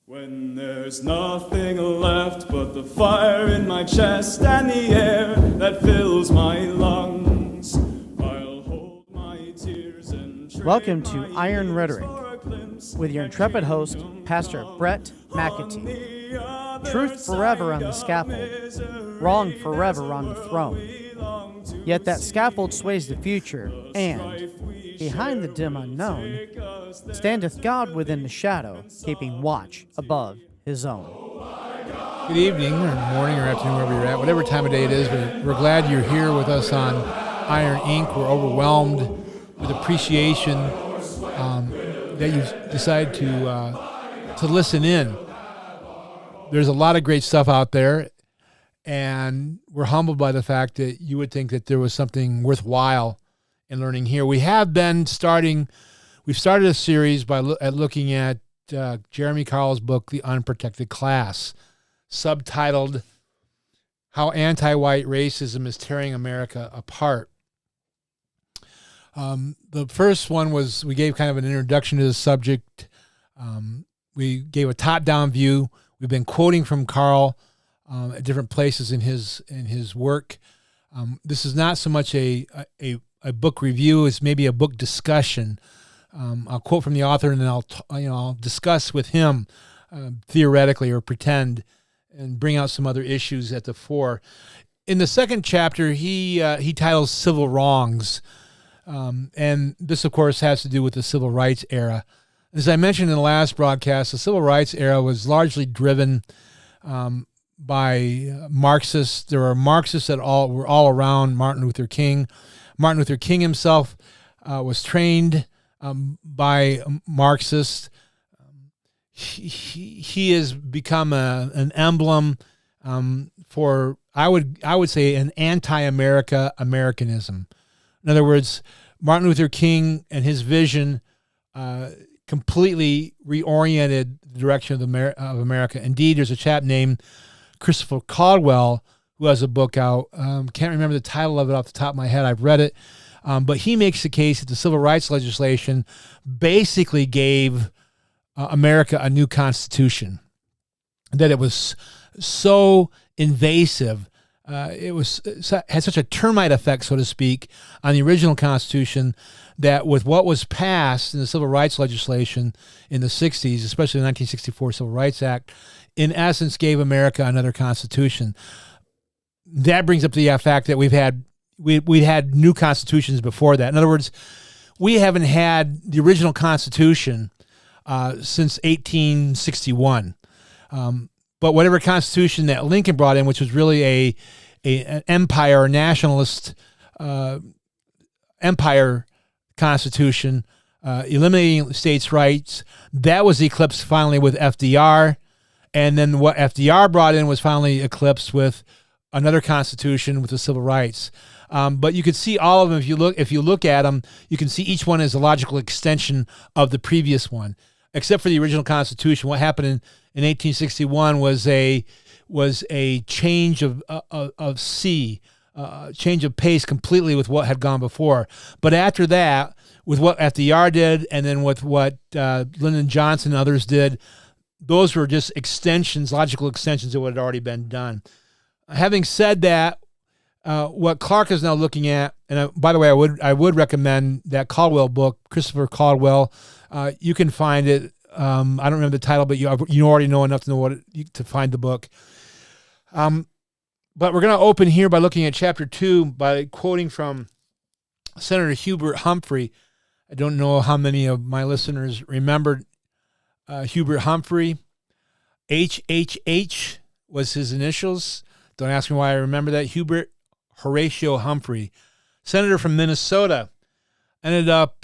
When there's nothing left but the fire in my chest and the air that fills my lungs, I'll hold my tears and Welcome to Iron Rhetoric with your intrepid host, Pastor Brett McAtee. Truth forever on the scaffold, wrong forever on the throne. Yet that scaffold sways the future, and behind the dim unknown standeth God within the shadow, keeping watch above his own. Good evening, or morning, or afternoon, wherever you're at, whatever time of day it is. We're glad you're here with us on Iron Inc. We're overwhelmed with appreciation that you decided to listen in. There's a lot of great stuff out there, and we're humbled by the fact that you would think that there was something worthwhile in learning here. We've started a series at looking at Jeremy Carl's book, The Unprotected Class, subtitled How Anti-White Racism is Tearing America Apart. The first one was, we gave kind of an introduction to the subject. We gave a top-down view. We've been quoting from Carl at different places in his work. This is not so much a book review; it's maybe a book discussion. I'll quote from the author, and then I'll discuss with him theoretically, or pretend, and bring out some other issues at the fore. In the second chapter, he titles "Civil Wrongs," and this, of course, has to do with the civil rights era. As I mentioned in the last broadcast, the civil rights era was largely driven by Marxists. There were Marxists that were all around Martin Luther King. Martin Luther King himself was trained by Marxists. He has become an emblem for, I would say, an anti-America Americanism. In other words, Martin Luther King and his vision completely reoriented the direction of America. Indeed, there's a chap named Christopher Caldwell who has a book out. Can't remember the title of it off the top of my head. I've read it. But he makes the case that the civil rights legislation basically gave America a new constitution, that it was so invasive. Had such a termite effect, so to speak, on the original Constitution, that with what was passed in the civil rights legislation in the 60s, especially the 1964 Civil Rights Act, in essence gave America another constitution. That brings up the fact that we'd had new constitutions before that. In other words, we haven't had the original Constitution since 1861. But whatever constitution that Lincoln brought in, which was really an empire, or nationalist empire constitution, eliminating states' rights, that was eclipsed finally with FDR. And then what FDR brought in was finally eclipsed with another constitution with the civil rights. But you could see all of them if you look at them. You can see each one as a logical extension of the previous one, except for the original Constitution. What happened in 1861 was a change of change of pace completely with what had gone before. But after that, with what FDR did, and then with what Lyndon Johnson and others did, those were just extensions, logical extensions of what had already been done. Having said that, what Clark is now looking at, and by the way, I would recommend that Caldwell book, Christopher Caldwell. You can find it. I don't remember the title, but you already know enough to know to find the book. But we're going to open here by looking at chapter 2 by quoting from Senator Hubert Humphrey. I don't know how many of my listeners remembered Hubert Humphrey. HHH was his initials. Don't ask me why I remember that. Hubert Horatio Humphrey, senator from Minnesota, ended up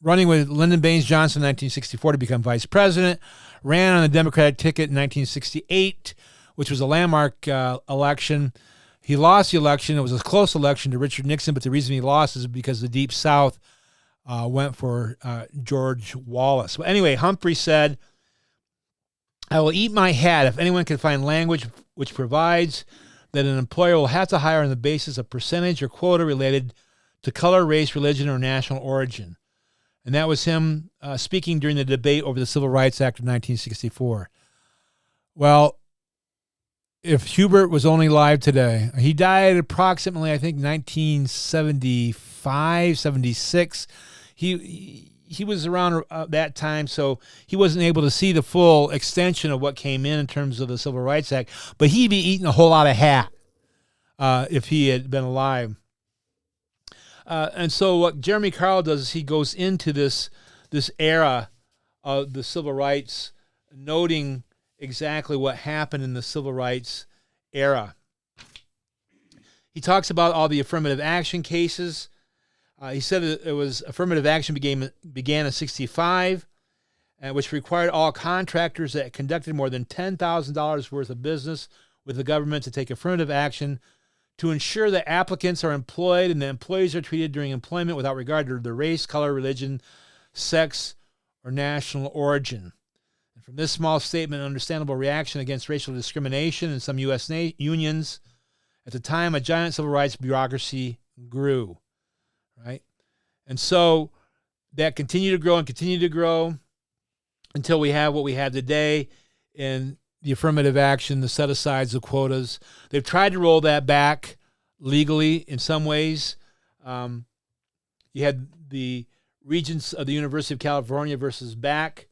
running with Lyndon Baines Johnson in 1964 to become vice president, ran on the Democratic ticket in 1968, which was a landmark election. He lost the election. It was a close election to Richard Nixon, but the reason he lost is because the Deep South went for George Wallace. Well, anyway, Humphrey said, "I will eat my hat if anyone can find language which provides that an employer will have to hire on the basis of percentage or quota related to color, race, religion, or national origin." And that was him speaking during the debate over the Civil Rights Act of 1964. Well, if Hubert was only alive today, he died approximately, I think, 1975, 76. He was around that time, so he wasn't able to see the full extension of what came in terms of the Civil Rights Act, but he'd be eating a whole lot of hat if he had been alive. And so what Jeremy Carl does is he goes into this era of the civil rights, noting exactly what happened in the civil rights era. He talks about all the affirmative action cases. He said it was affirmative action began in 1965, which required all contractors that conducted more than $10,000 worth of business with the government to take affirmative action to ensure that applicants are employed and that employees are treated during employment without regard to their race, color, religion, sex, or national origin. And from this small statement, an understandable reaction against racial discrimination in some U.S. unions, at the time, a giant civil rights bureaucracy grew. Right? And so that continued to grow until we have what we have today in the affirmative action, the set-asides, the quotas. They've tried to roll that back legally in some ways. You had the Regents of the University of California versus Back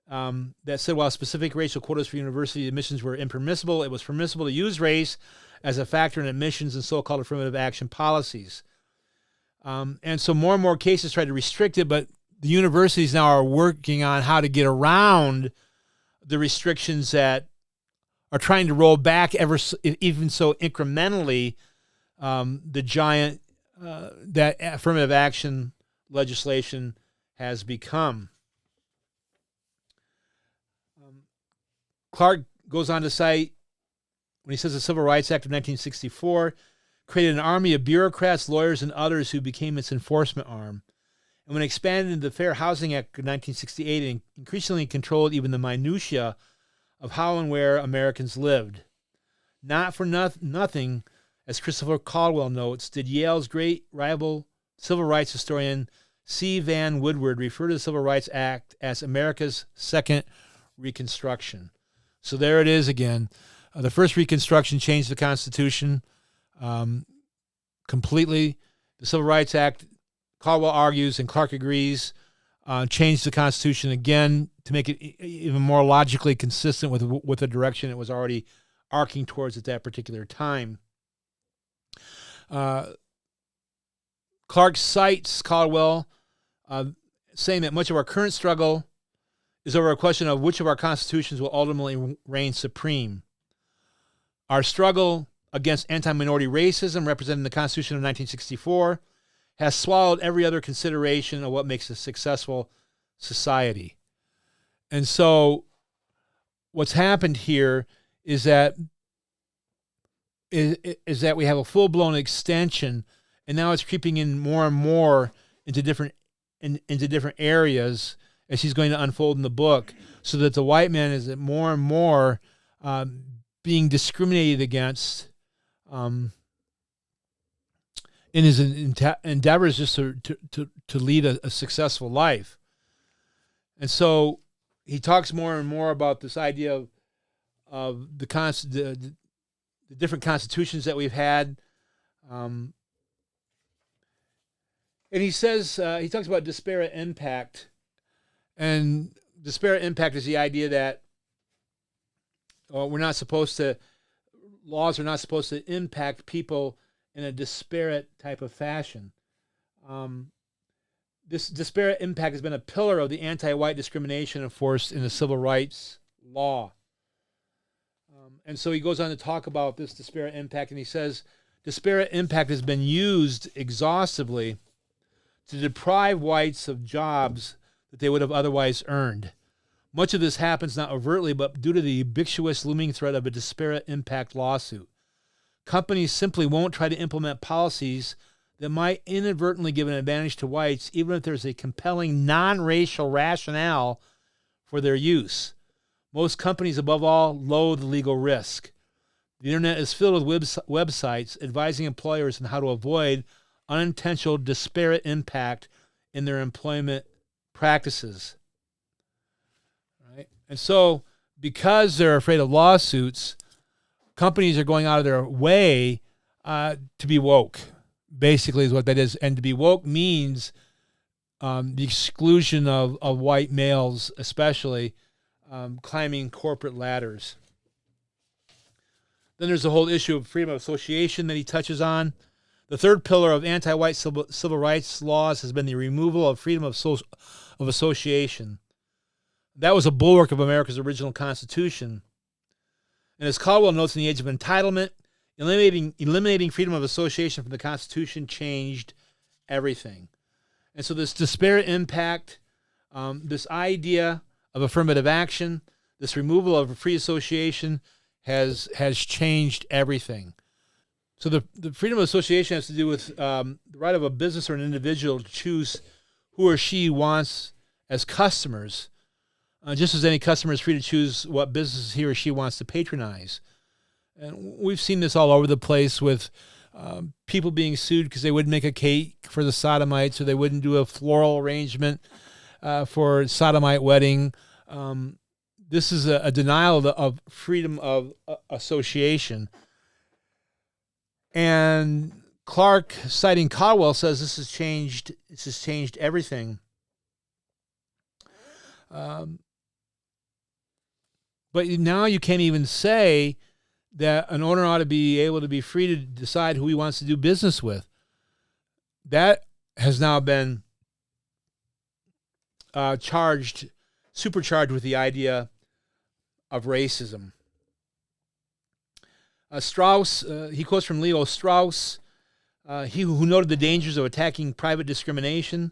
that said while specific racial quotas for university admissions were impermissible, it was permissible to use race as a factor in admissions and so-called affirmative action policies. And so more and more cases try to restrict it, but the universities now are working on how to get around the restrictions that are trying to roll back even so incrementally the giant that affirmative action legislation has become. Clark goes on to cite, when he says the Civil Rights Act of 1964 created an army of bureaucrats, lawyers, and others who became its enforcement arm. And when expanded into the Fair Housing Act of 1968, it increasingly controlled even the minutiae of how and where Americans lived. Not for nothing, as Christopher Caldwell notes, did Yale's great rival civil rights historian C. Van Woodward refer to the Civil Rights Act as America's second Reconstruction. So there it is again. The first Reconstruction changed the Constitution completely. The Civil Rights Act, Caldwell argues, and Clark agrees, changed the Constitution again to make it even more logically consistent with the direction it was already arcing towards at that particular time. Clark cites Caldwell, saying that much of our current struggle is over a question of which of our constitutions will ultimately reign supreme. Our struggle against anti-minority racism, represented in the Constitution of 1964, has swallowed every other consideration of what makes a successful society. And so what's happened here is that we have a full-blown extension, and now it's creeping in more and more into different areas as he's going to unfold in the book, so that the white man is more and more being discriminated against in his endeavors just to lead a successful life. And so he talks more and more about this idea of the different constitutions that we've had. And he says, he talks about disparate impact. And disparate impact is the idea that laws are not supposed to impact people in a disparate type of fashion. This disparate impact has been a pillar of the anti-white discrimination enforced in the civil rights law. And so he goes on to talk about this disparate impact, and he says, disparate impact has been used exhaustively to deprive whites of jobs that they would have otherwise earned. Much of this happens not overtly, but due to the ubiquitous looming threat of a disparate impact lawsuit. Companies simply won't try to implement policies that might inadvertently give an advantage to whites, even if there's a compelling non-racial rationale for their use. Most companies, above all, loathe legal risk. The internet is filled with websites advising employers on how to avoid unintentional disparate impact in their employment practices. Right? And so, because they're afraid of lawsuits, companies are going out of their way to be woke, basically is what that is. And to be woke means the exclusion of white males, especially climbing corporate ladders. Then there's the whole issue of freedom of association that he touches on. The third pillar of anti-white civil rights laws has been the removal of freedom of association. That was a bulwark of America's original Constitution. And as Caldwell notes, in the age of entitlement, eliminating freedom of association from the Constitution changed everything. And so this disparate impact, this idea of affirmative action, this removal of free association has changed everything. So the freedom of association has to do with the right of a business or an individual to choose who or she wants as customers, just as any customer is free to choose what business he or she wants to patronize. And we've seen this all over the place with people being sued because they wouldn't make a cake for the sodomites, or they wouldn't do a floral arrangement for a sodomite wedding. This is a denial of freedom of association. And Clark, citing Caldwell, says this has changed everything. But now you can't even say that an owner ought to be able to be free to decide who he wants to do business with. That has now been supercharged with the idea of racism. Strauss, he quotes from Leo Strauss, he who noted the dangers of attacking private discrimination.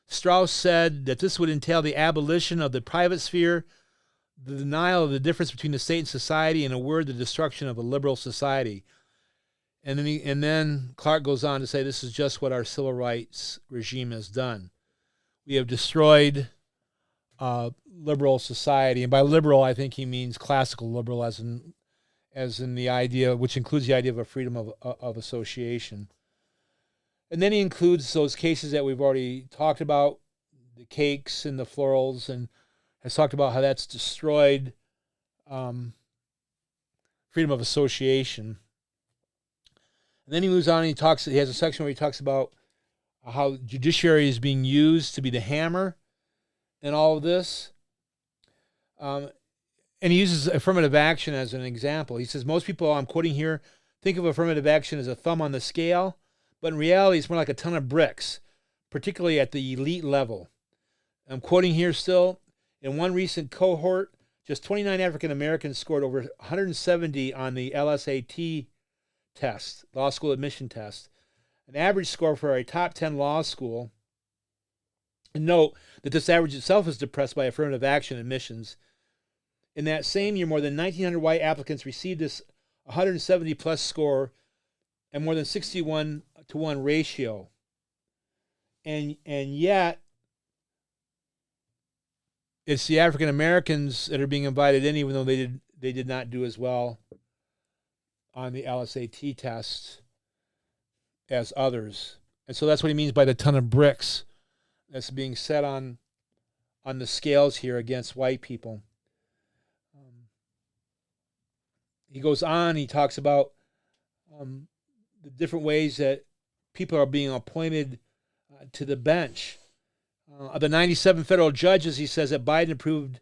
Strauss said that this would entail the abolition of the private sphere, the denial of the difference between the state and society, in a word, the destruction of a liberal society. And then Clark goes on to say this is just what our civil rights regime has done. We have destroyed liberal society, and by liberal I think he means classical liberal, as in the idea, which includes the idea of a freedom of association. And then he includes those cases that we've already talked about, the cakes and the florals, and has talked about how that's destroyed freedom of association. And then he moves on and he has a section where he talks about how judiciary is being used to be the hammer in all of this. And he uses affirmative action as an example. He says, most people, I'm quoting here, think of affirmative action as a thumb on the scale, but in reality, it's more like a ton of bricks, particularly at the elite level. I'm quoting here still. In one recent cohort, just 29 African Americans scored over 170 on the LSAT test, law school admission test, an average score for a top 10 law school. And note that this average itself is depressed by affirmative action admissions. In that same year, more than 1,900 white applicants received this 170-plus score and more than 61-to-1 ratio. And yet, it's the African Americans that are being invited in, even though they did not do as well on the LSAT test as others. And so that's what he means by the ton of bricks that's being set on the scales here against white people. He goes on, he talks about the different ways that people are being appointed to the bench. Of the 97 federal judges, he says that Biden approved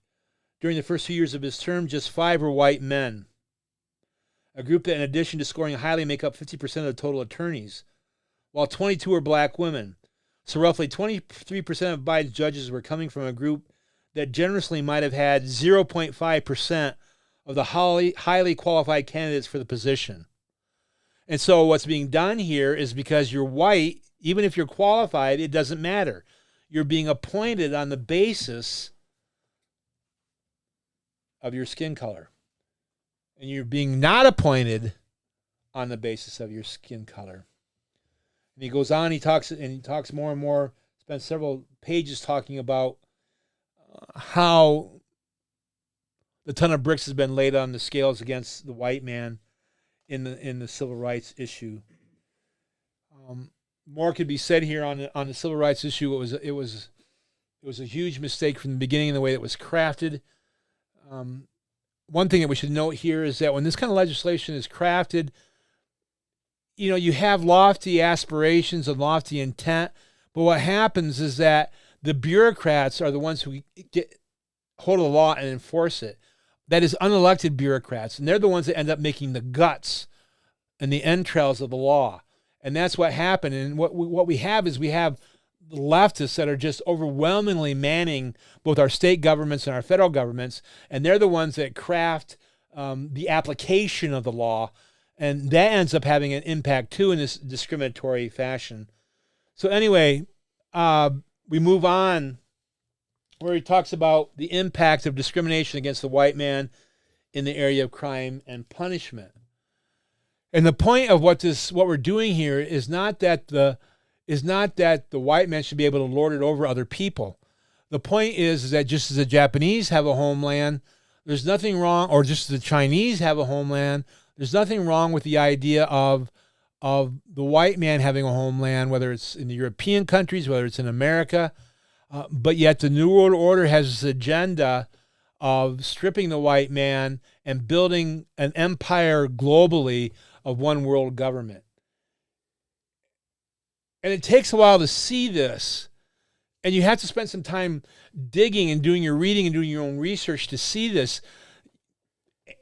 during the first 2 years of his term, just 5 were white men, a group that, in addition to scoring highly, make up 50% of the total attorneys, while 22 were black women. So roughly 23% of Biden's judges were coming from a group that generously might have had 0.5% of the highly qualified candidates for the position. And so what's being done here is, because you're white, even if you're qualified, it doesn't matter. You're being appointed on the basis of your skin color. And you're being not appointed on the basis of your skin color. And he goes on, he talks more and more, spends several pages talking about how the ton of bricks has been laid on the scales against the white man in the civil rights issue. More could be said here on the civil rights issue. It was It was a huge mistake from the beginning in the way it was crafted. One thing that we should note here is that when this kind of legislation is crafted, you have lofty aspirations and lofty intent, but what happens is that the bureaucrats are the ones who get hold of the law and enforce it. That is unelected bureaucrats, and they're the ones that end up making the guts and the entrails of the law. And that's what happened. And what we have is we have the leftists that are just overwhelmingly manning both our state governments and our federal governments, and they're the ones that craft the application of the law, and that ends up having an impact too in this discriminatory fashion. So anyway, we move on where he talks about the impact of discrimination against the white man in the area of crime and punishment. And the point of what we're doing here is not that the white man should be able to lord it over other people. The point is that just as the Japanese have a homeland, there's nothing wrong, or just as the Chinese have a homeland, there's nothing wrong with the idea of the white man having a homeland, whether it's in the European countries, whether it's in America. But yet the New World Order has this agenda of stripping the white man and building an empire globally of one world government. And it takes a while to see this. And you have to spend some time digging and doing your reading and doing your own research to see this.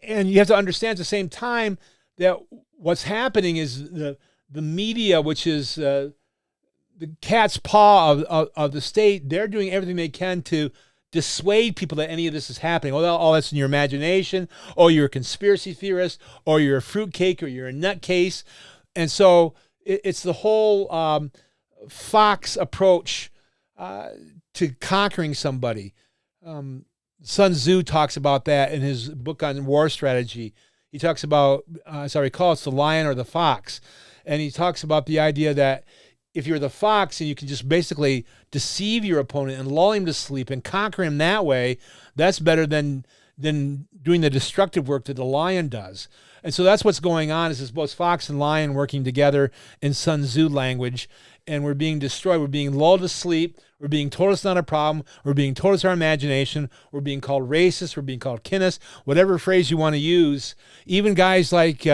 And you have to understand at the same time that what's happening is the media, which is the cat's paw of the state, they're doing everything they can to dissuade people that any of this is happening. Oh, that's in your imagination. Oh, you're a conspiracy theorist, or you're a fruitcake, or you're a nutcase. And so it's the whole Fox approach to conquering somebody. Sun Tzu talks about that in his book on war strategy. He talks about, as I recall, it's the lion or the fox. And he talks about the idea that if you're the fox and you can just basically deceive your opponent and lull him to sleep and conquer him that way, that's better than doing the destructive work that the lion does. And so that's what's going on, is this both fox and lion working together in Sun Tzu language, and we're being destroyed. We're being lulled to sleep. We're being told it's not a problem. We're being told it's our imagination. We're being called racist. We're being called kinist, whatever phrase you want to use. Even guys like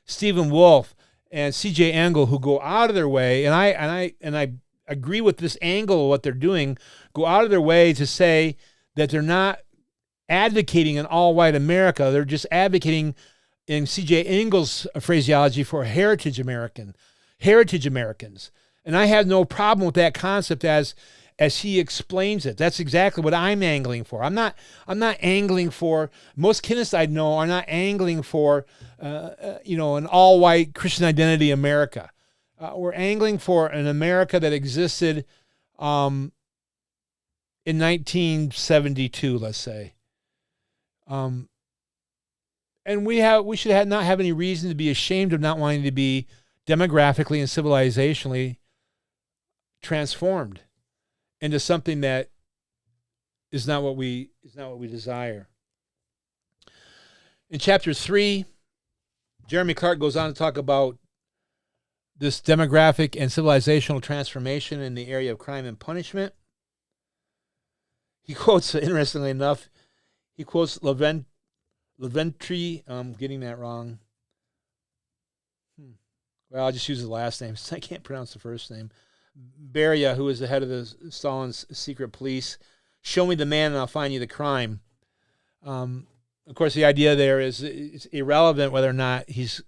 Stephen Wolfe and C.J. Engel, who go out of their way, and I agree with this angle of what they're doing, go out of their way to say that they're not advocating an all-white America. They're just advocating, in C.J. Engel's phraseology, for heritage Americans. And I have no problem with that concept as he explains it. That's exactly what I'm angling for. I'm not angling for, most kinists I know are not angling for, an all-white Christian identity America. We're angling for an America that existed in 1972, let's say. And we should not have any reason to be ashamed of not wanting to be demographically and civilizationally transformed into something that is not what we desire. In chapter 3, Jeremy Clark goes on to talk about this demographic and civilizational transformation in the area of crime and punishment. He quotes, interestingly enough, Laventry, I'm getting that wrong. Well, I'll just use his last name since I can't pronounce the first name. Beria, who is the head of the Stalin's secret police. Show me the man and I'll find you the crime. Of course, the idea there is it's irrelevant whether or not he's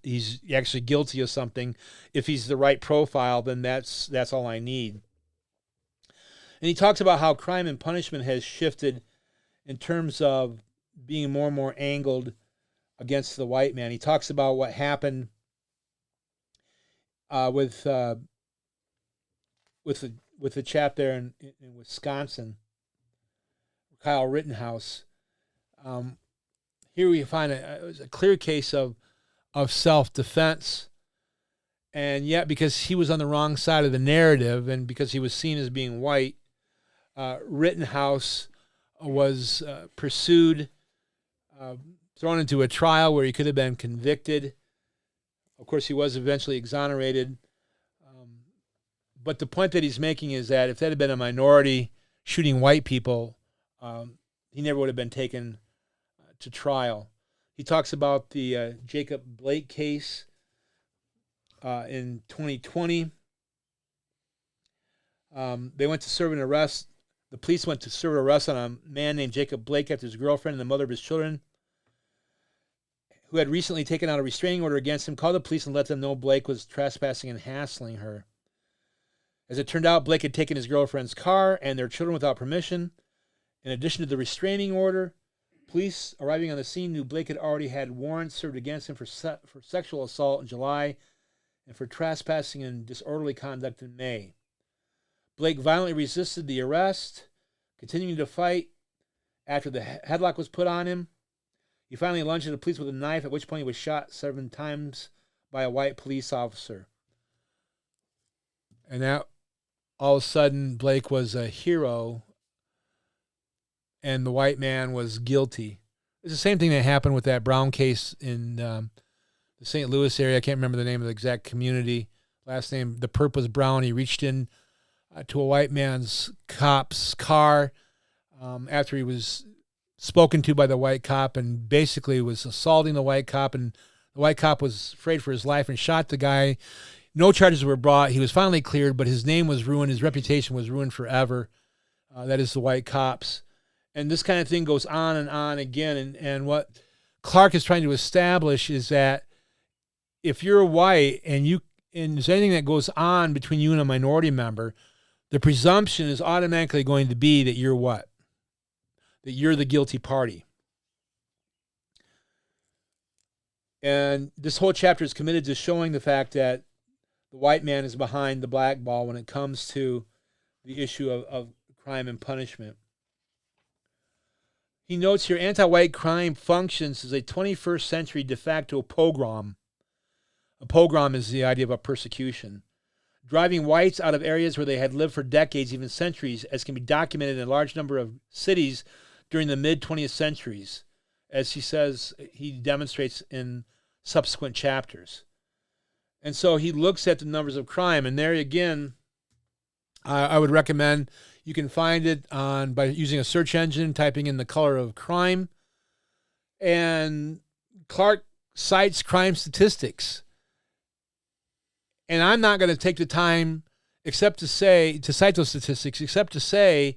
actually guilty of something. If he's the right profile, then that's all I need. And he talks about how crime and punishment has shifted in terms of being more and more angled against the white man. He talks about what happened with the chap there in Wisconsin, Kyle Rittenhouse. Here we find it was a clear case of self-defense, and yet because he was on the wrong side of the narrative and because he was seen as being white, Rittenhouse was pursued, thrown into a trial where he could have been convicted. Of course, he was eventually exonerated. But the point that he's making is that if that had been a minority shooting white people, he never would have been taken to trial. He talks about the Jacob Blake case in 2020. They went to serve an arrest. The police went to serve an arrest on a man named Jacob Blake after his girlfriend and the mother of his children, who had recently taken out a restraining order against him, called the police and let them know Blake was trespassing and hassling her. As it turned out, Blake had taken his girlfriend's car and their children without permission. In addition to the restraining order, police arriving on the scene knew Blake had already had warrants served against him for sexual assault in July and for trespassing and disorderly conduct in May. Blake violently resisted the arrest, continuing to fight after the headlock was put on him. He finally lunged at the police with a knife, at which point he was shot 7 times by a white police officer. And now, all of a sudden, Blake was a hero, and the white man was guilty. It's the same thing that happened with that Brown case in the St. Louis area. I can't remember the name of the exact community. Last name, the perp was Brown. He reached in to a white man's cop's car after he was spoken to by the white cop and basically was assaulting the white cop, and the white cop was afraid for his life and shot the guy. No charges were brought. He was finally cleared, but his name was ruined. His reputation was ruined forever. That is the white cops. And this kind of thing goes on and on again. And what Clark is trying to establish is that if you're white and there's anything that goes on between you and a minority member, the presumption is automatically going to be that you're what? That you're the guilty party. And this whole chapter is committed to showing the fact that the white man is behind the black ball when it comes to the issue of crime and punishment. He notes here, anti-white crime functions as a 21st century de facto pogrom. A pogrom is the idea of a persecution, driving whites out of areas where they had lived for decades, even centuries, as can be documented in a large number of cities during the mid-20th centuries, as he says, he demonstrates in subsequent chapters. And so he looks at the numbers of crime, and there again, I would recommend you can find it by using a search engine, typing in the color of crime, and Clark cites crime statistics. And I'm not going to take the time to cite those statistics, except to say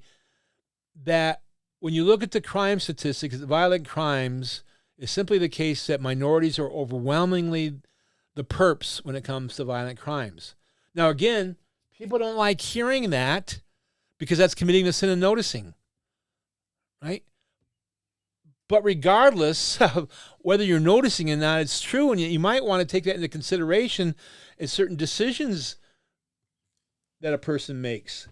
that when you look at the crime statistics, the violent crimes, it's simply the case that minorities are overwhelmingly the perps when it comes to violent crimes. Now, again, people don't like hearing that because that's committing the sin of noticing, right? But regardless of whether you're noticing or not, it's true, and you might want to take that into consideration in certain decisions that a person makes.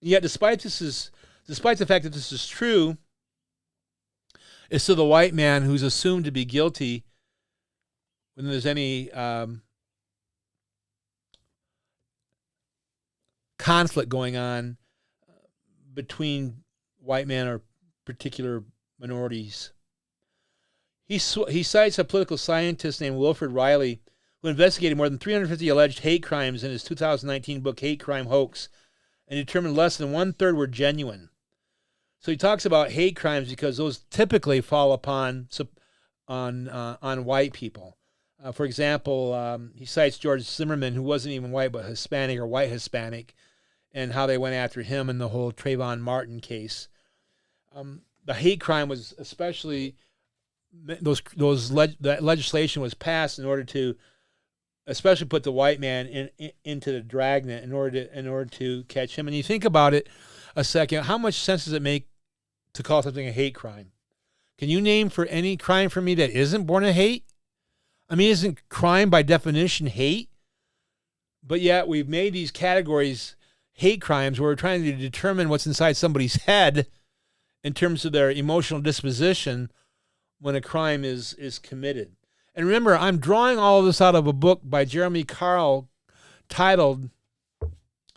Yet, despite the fact that this is true, it's still the white man who's assumed to be guilty when there's any conflict going on between white men or particular minorities. He cites a political scientist named Wilfred Riley, who investigated more than 350 alleged hate crimes in his 2019 book, Hate Crime Hoax, and determined less than 1/3 were genuine. So he talks about hate crimes because those typically fall on white people. For example, he cites George Zimmerman, who wasn't even white but Hispanic or white Hispanic, and how they went after him in the whole Trayvon Martin case. The hate crime was especially that legislation was passed in order to especially put the white man into the dragnet in order to catch him. And you think about it a second, how much sense does it make to call something a hate crime? Can you name for any crime for me that isn't born of hate? I mean, isn't crime by definition hate? But yet we've made these categories hate crimes where we're trying to determine what's inside somebody's head in terms of their emotional disposition when a crime is committed. And remember, I'm drawing all of this out of a book by Jeremy Carl titled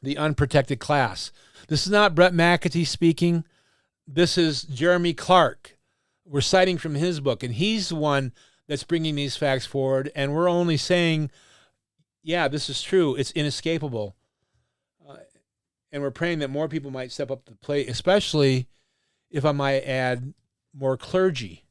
The Unprotected Class. This is not Brett McAtee speaking. This is Jeremy Clark. We're citing from his book, and he's the one that's bringing these facts forward, and we're only saying, yeah, this is true. It's inescapable. And we're praying that more people might step up to the plate, especially, if I might add, more clergy.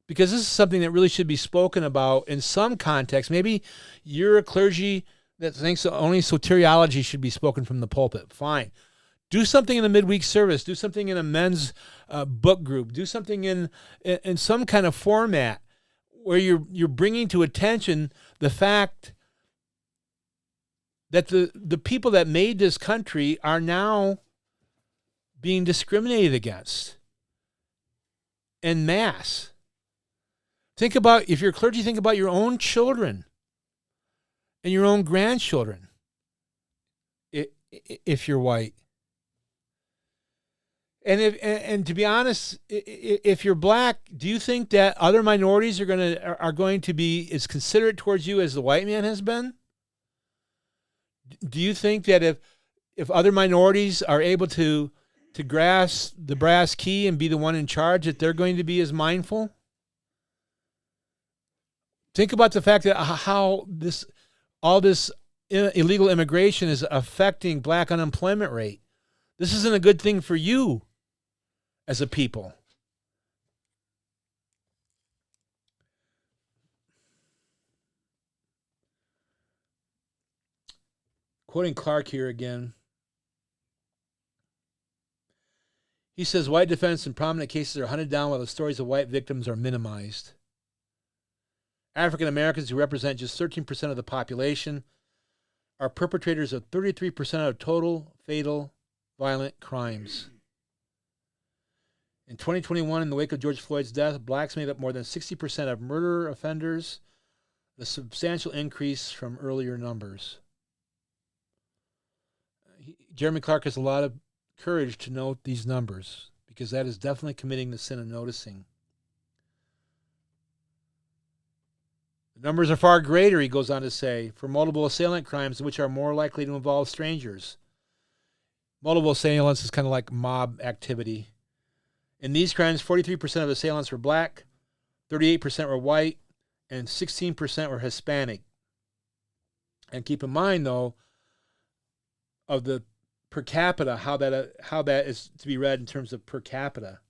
Because this is something that really should be spoken about in some context. Maybe you're a clergy that thinks only soteriology should be spoken from the pulpit. Fine. Do something in the midweek service. Do something in a men's book group. Do something in some kind of format where you're bringing to attention the fact that the people that made this country are now being discriminated against en masse. Think about, if you're clergy, think about your own children and your own grandchildren if you're white. And to be honest, if you're black, do you think that other minorities are going to be as considerate towards you as the white man has been? Do you think that if other minorities are able to grasp the brass key and be the one in charge, that they're going to be as mindful? Think about the fact that how all this illegal immigration is affecting black unemployment rate. This isn't a good thing for you as a people. Quoting Clark here again. He says, white defendants in prominent cases are hunted down while the stories of white victims are minimized. African Americans, who represent just 13% of the population, are perpetrators of 33% of total fatal violent crimes. In 2021, in the wake of George Floyd's death, blacks made up more than 60% of murder offenders, a substantial increase from earlier numbers. Jeremy Clark has a lot of courage to note these numbers, because that is definitely committing the sin of noticing. The numbers are far greater, he goes on to say, for multiple assailant crimes, which are more likely to involve strangers. Multiple assailants is kind of like mob activity. In these crimes, 43% of assailants were black, 38% were white, and 16% were Hispanic. And keep in mind, though, of the per capita, how that is to be read in terms of per capita.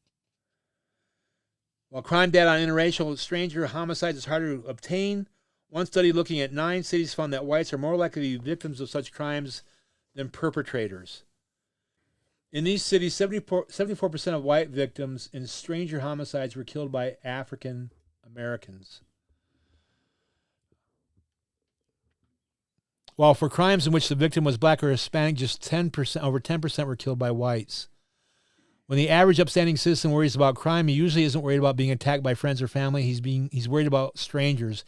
While crime data on interracial stranger homicides is harder to obtain, one study looking at 9 cities found that whites are more likely to be victims of such crimes than perpetrators. In these cities, 74% of white victims in stranger homicides were killed by African Americans. While for crimes in which the victim was black or Hispanic, just over 10% were killed by whites. When the average upstanding citizen worries about crime, he usually isn't worried about being attacked by friends or family. He's worried about strangers.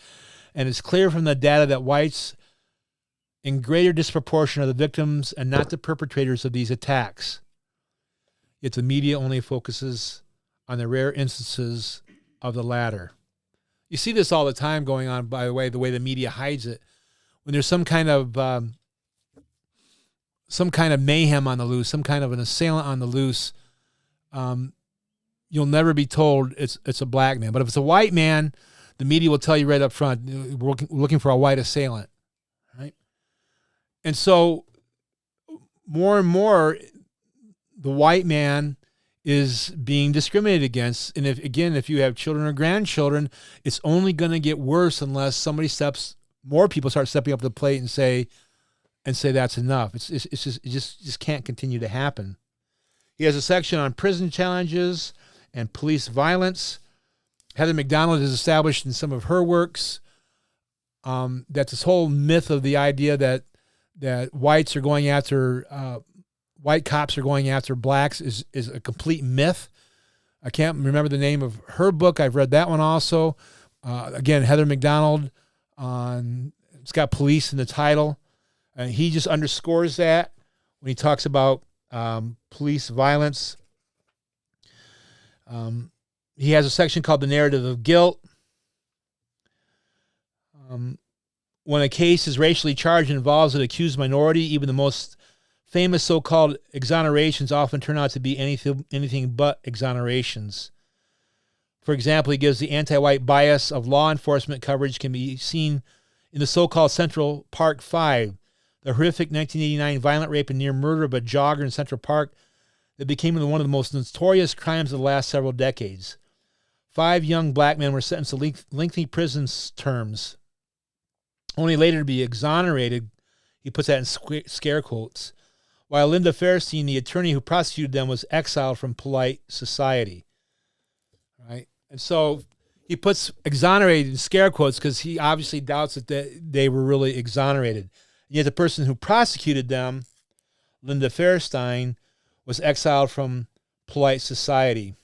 And it's clear from the data that whites in greater disproportion are the victims and not the perpetrators of these attacks. Yet the media only focuses on the rare instances of the latter. You see this all the time going on, by the way the media hides it. When there's some kind of mayhem on the loose, some kind of an assailant on the loose, you'll never be told it's a black man. But if it's a white man, the media will tell you right up front, we're looking for a white assailant, right? And so more and more, the white man is being discriminated against. And if you have children or grandchildren, it's only going to get worse unless more people start stepping up to the plate and say that's enough. It just can't continue to happen. He has a section on prison challenges and police violence. Heather McDonald has established in some of her works that this whole myth of the idea that whites are going after white cops are going after blacks is a complete myth. I can't remember the name of her book. I've read that one also. Again, Heather McDonald it's got police in the title. And he just underscores that when he talks about police violence. He has a section called The Narrative of Guilt. When a case is racially charged and involves an accused minority, even the most famous so-called exonerations often turn out to be anything but exonerations. For example, he gives the anti-white bias of law enforcement coverage can be seen in the so-called Central Park Five, the horrific 1989 violent rape and near murder of a jogger in Central Park that became one of the most notorious crimes of the last several decades. 5 young black men were sentenced to lengthy prison terms, only later to be exonerated. He puts that in scare quotes. While Linda Fairstein, the attorney who prosecuted them, was exiled from polite society. Right? And so he puts exonerated in scare quotes because he obviously doubts that they were really exonerated. And yet the person who prosecuted them, Linda Fairstein, was exiled from polite society.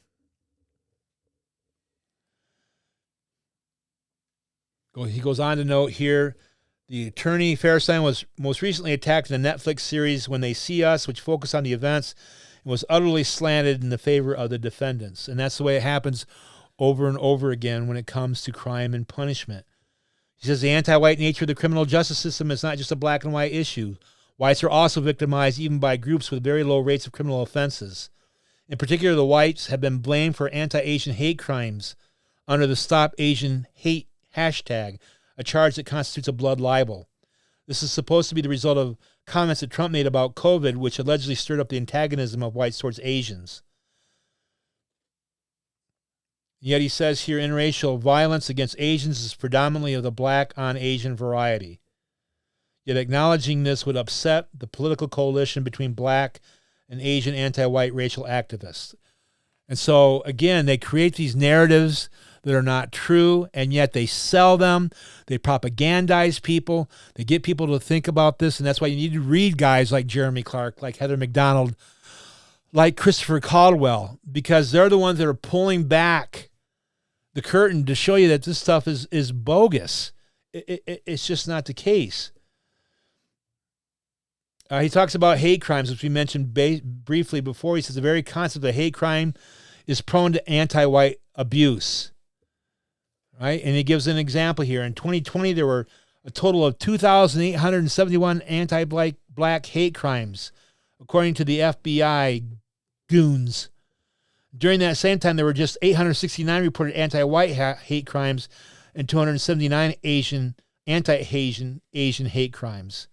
He goes on to note here, the attorney Fairstein was most recently attacked in the Netflix series When They See Us, which focused on the events and was utterly slanted in the favor of the defendants. And that's the way it happens over and over again when it comes to crime and punishment. He says the anti-white nature of the criminal justice system is not just a black and white issue. Whites are also victimized even by groups with very low rates of criminal offenses. In particular, the whites have been blamed for anti-Asian hate crimes under the Stop Asian Hate hashtag, a charge that constitutes a blood libel. This is supposed to be the result of comments that Trump made about COVID, which allegedly stirred up the antagonism of whites towards Asians. Yet he says here, interracial violence against Asians is predominantly of the black on Asian variety. Yet acknowledging this would upset the political coalition between black and Asian anti-white racial activists. And so, again, they create these narratives that are not true, and yet they sell them. They propagandize people. They get people to think about this, and that's why you need to read guys like Jeremy Clark, like Heather McDonald, like Christopher Caldwell, because they're the ones that are pulling back the curtain to show you that this stuff is bogus. It's just not the case. He talks about hate crimes, which we mentioned briefly before. He says the very concept of hate crime is prone to anti-white abuse. Right? And he gives an example here. In 2020, there were a total of 2,871 anti-black hate crimes, according to the FBI goons. During that same time, there were just 869 reported anti-white hate crimes and 279 anti-Asian hate crimes.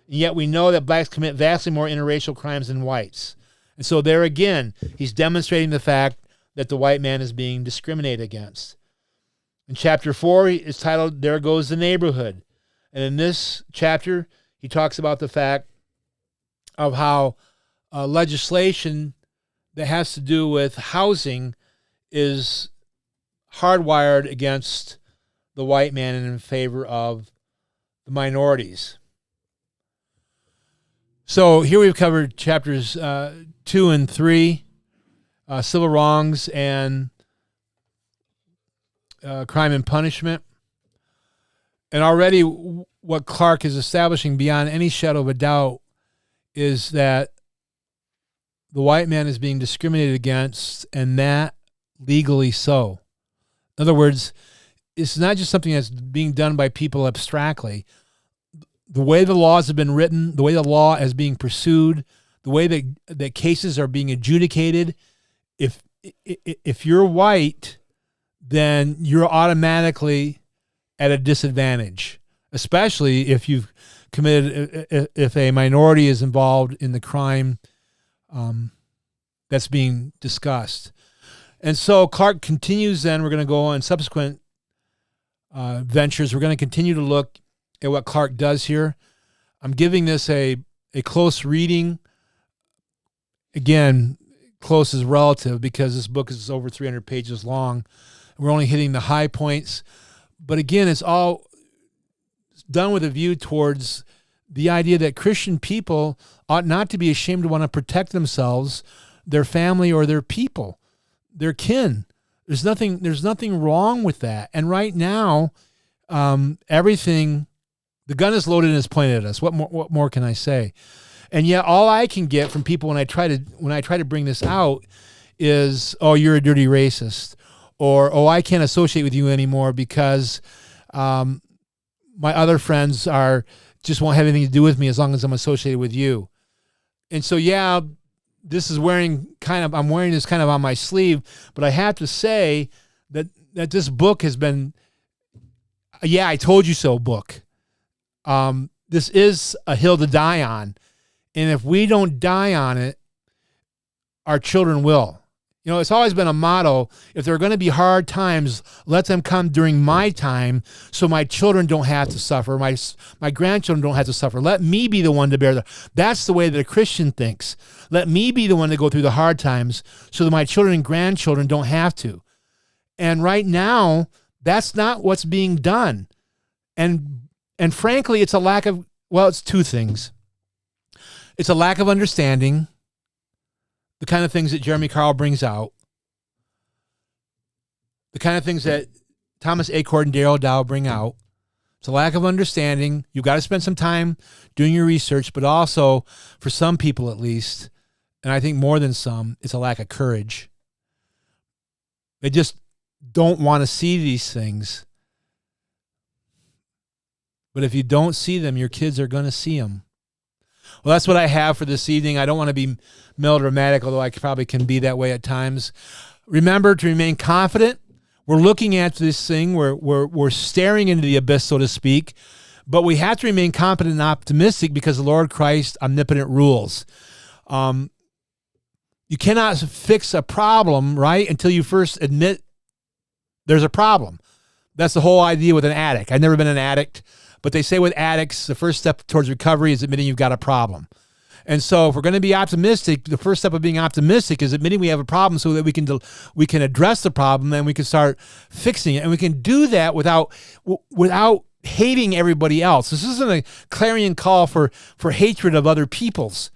And yet we know that blacks commit vastly more interracial crimes than whites. And so there again, he's demonstrating the fact that the white man is being discriminated against. In chapter 4, it's titled, There Goes the Neighborhood. And in this chapter, he talks about the fact of how legislation that has to do with housing is hardwired against the white man and in favor of the minorities. So here we've covered chapters 2 and 3, civil wrongs and crime and punishment. And already what Clark is establishing beyond any shadow of a doubt is that the white man is being discriminated against, and that legally so. In other words, it's not just something that's being done by people abstractly. The way the laws have been written, the way the law is being pursued, the way that cases are being adjudicated, if you're white, then you're automatically at a disadvantage, especially if you've committed, if a minority is involved in the crime that's being discussed. And so Clark continues then, we're going to go on subsequent ventures. We're going to continue to look at what Clark does here. I'm giving this a close reading. Again, close is relative because this book is over 300 pages long. We're only hitting the high points. But again, it's all done with a view towards the idea that Christian people ought not to be ashamed to want to protect themselves, their family, or their people, their kin. There's nothing wrong with that. And right now, everything, the gun is loaded and is pointed at us. What more can I say? And yet, all I can get from people when I try to bring this out is, "Oh, you're a dirty racist," or "Oh, I can't associate with you anymore because my other friends just won't have anything to do with me as long as I'm associated with you." And so, yeah, I'm wearing this kind of on my sleeve, but I have to say that this book has been, yeah, I told you so book. this is a hill to die on. And if we don't die on it, our children will. You know, it's always been a motto, if there are going to be hard times, let them come during my time so my children don't have to suffer, my grandchildren don't have to suffer. Let me be the one to bear That's the way that a Christian thinks. Let me be the one to go through the hard times so that my children and grandchildren don't have to. And right now, that's not what's being done. And frankly, it's a lack of, well, it's two things. It's a lack of understanding, the kind of things that Jeremy Carl brings out, the kind of things that Thomas Acord and Darrell Dow bring out. It's a lack of understanding. You've got to spend some time doing your research, but also, for some people at least, and I think more than some, it's a lack of courage. They just don't want to see these things. But if you don't see them, your kids are going to see them. Well, that's what I have for this evening. I don't want to be melodramatic, although I probably can be that way at times. Remember to remain confident. We're looking at this thing. We're staring into the abyss, so to speak. But we have to remain confident and optimistic because the Lord Christ omnipotent rules. You cannot fix a problem, right, until you first admit there's a problem. That's the whole idea with an addict. I've never been an addict. But they say with addicts, the first step towards recovery is admitting you've got a problem. And so if we're going to be optimistic, the first step of being optimistic is admitting we have a problem so that we can address the problem and we can start fixing it. And we can do that without hating everybody else. This isn't a clarion call for hatred of other people's.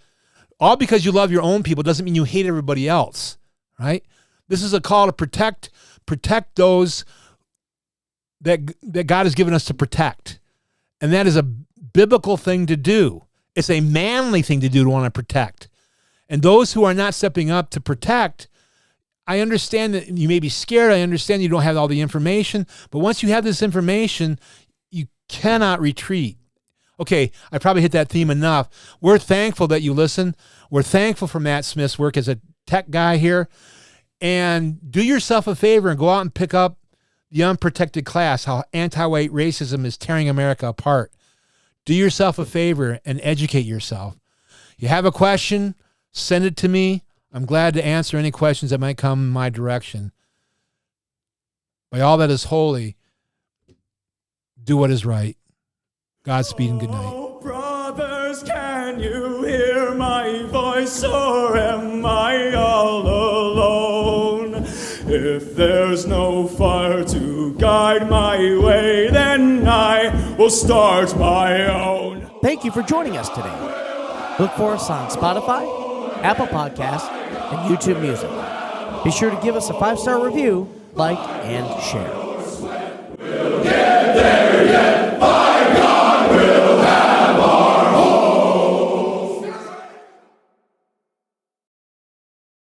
All because you love your own people doesn't mean you hate everybody else, right? This is a call to protect those that God has given us to protect. And that is a biblical thing to do. It's a manly thing to do to want to protect. And those who are not stepping up to protect, I understand that you may be scared. I understand you don't have all the information. But once you have this information, you cannot retreat. Okay, I probably hit that theme enough. We're thankful that you listen. We're thankful for Matt Smith's work as a tech guy here. And do yourself a favor and go out and pick up The Unprotected Class, How Anti-White Racism is Tearing America Apart. Do yourself a favor and educate yourself. You have a question, send it to me. I'm glad to answer any questions that might come in my direction. By all that is holy, do what is right. Godspeed and good night. Oh, brothers, can you hear my voice, or am I all alone? If there's no fire to guide my way, then I will start my own. Thank you for joining us today. Look for us on Spotify, Apple Podcasts, and YouTube Music. Be sure to give us a 5-star review, like, and share.